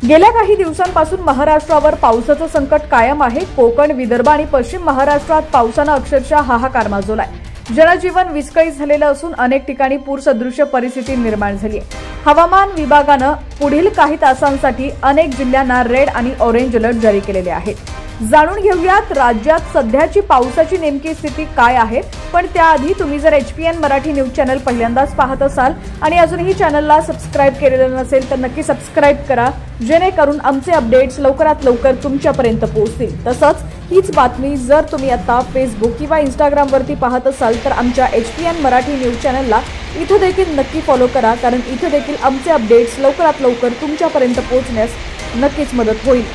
गेल्या काही दिवसांपासून महाराष्ट्रावर पावसाचं संकट कायम आहे। कोकण, विदर्भ आणि पश्चिम महाराष्ट्रात पावसानं अक्षरशः हाहाकार माजवलाय। जनजीवन विस्कळीत झालेलं असून अनेक ठिकाणी पूरसदृश्य परिस्थिती निर्माण झाली आहे। हवामान विभागानं पुढील काही तासांसाठी अनेक जिल्ह्यांना रेड आणि ऑरेंज अलर्ट जारी केलेले आहेत। जाणून घेऊयात राज्यात सध्याची पावसाची नेमकी स्थिती काय आहे। पण त्याआधी तुम्ही जर HPN मराठी न्यूज चॅनल पहिल्यांदाच पाहत असाल आणि अजूनही चॅनलला सबस्क्राइब केलेलं नसेल तर नक्की सबस्क्राइब करा, जेणेकरून आमचे अपडेट्स लवकरात लवकर तुमच्यापर्यंत पोहोचतील। तसंच हीच बातमी जर तुम्ही आता फेसबुक किंवा इंस्टाग्राम वरती पाहत असाल तर आमच्या HPN मराठी न्यूज चॅनलला इथे देखील नक्की फॉलो करा, कारण इथे देखील आमचे अपडेट्स लवकरात लवकर तुमच्यापर्यंत पोहोचण्यास नक्कीच मदत होईल।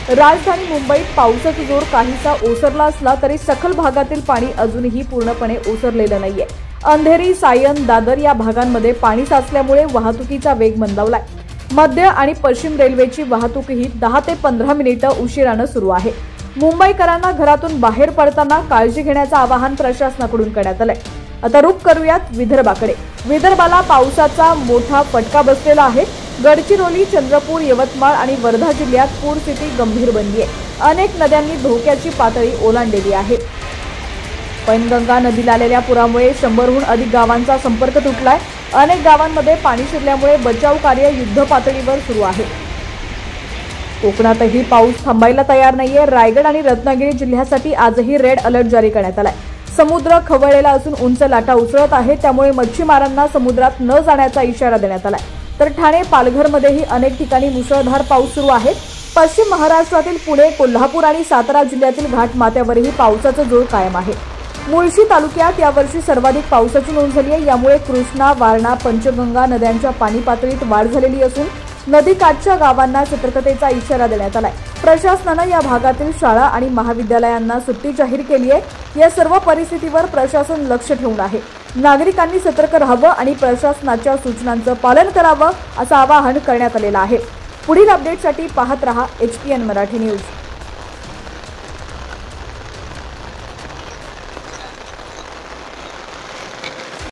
राजधानी मुंबईत पावसाचा जोर काहीसा ओसरला असला तरी सखल भागातील पाणी अजूनही पूर्णपणे ओसरलेलं नाहीये। अंधेरी, सायन, दादर या भागांमध्ये पाणी साचल्यामुळे वाहतुकीचा वेग मंदावलाय। मध्य आणि पश्चिम रेल्वेची वाहतूकही 10 ते 15 मिनिटं उशिरानं सुरू आहे। मुंबईकरांना घरातून बाहेर पडताना काळजी घेण्याचं आवाहन प्रशासनाकडून करण्यात आलंय। आता रुख करूयात विदर्भाकडे। विदर्भाला पावसाचा मोठा फटका बसलेला आहे। गडचिरोली, चंद्रपूर, यवतमाळ आणि वर्धा जिल्ह्यात पूरस्थिती गंभीर बनली आहे। अनेक नद्यांनी धोक्याची पातळी ओलांडलेली आहे। पैनगंगा नदीला आलेल्या पुरामुळे 100हून अधिक गावांचा संपर्क तुटलाय। अनेक गावांमध्ये पाणी शिरल्यामुळे बचाव कार्य युद्ध पातळीवर सुरू आहे। कोकणातही पाऊस थांबायला तयार नाहीये। रायगड आणि रत्नागिरी जिल्ह्यासाठी आजही रेड अलर्ट जारी करण्यात आलाय। समुद्र खवळलेला असून उंच लाटा उसळत आहे, त्यामुळे मच्छीमारांना समुद्रात न जाण्याचा इशारा देण्यात आलाय। तर ठाणे, पालघरमध्येही अनेक ठिकाणी मुसळधार पाऊस सुरू आहे। पश्चिम महाराष्ट्रातील पुणे, कोल्हापूर आणि सातारा जिल्ह्यातील घाटमाथ्यावरही पावसाचा जोर कायम आहे। मुळशी तालुक्यात यावर्षी सर्वाधिक पावसाची नोंद झाली आहे। यामुळे कृष्णा, वारणा, पंचगंगा नद्यांच्या पाणी पातळीत वाढ झालेली असून नदीकाठच्या गावांना सतर्कतेचा इशारा देण्यात आलाय। प्रशासनानं या भागातील शाळा आणि महाविद्यालयांना सुट्टी जाहीर केली आहे। या सर्व परिस्थितीवर प्रशासन लक्ष ठेवून आहे। नागरिकांनी सतर्क राहावं आणि प्रशासनाच्या सूचनांचं पालन करावं असं आवाहन करण्यात आलेलं आहे। पुढील अपडेटसाठी पाहत रहा HPN मराठी न्यूज।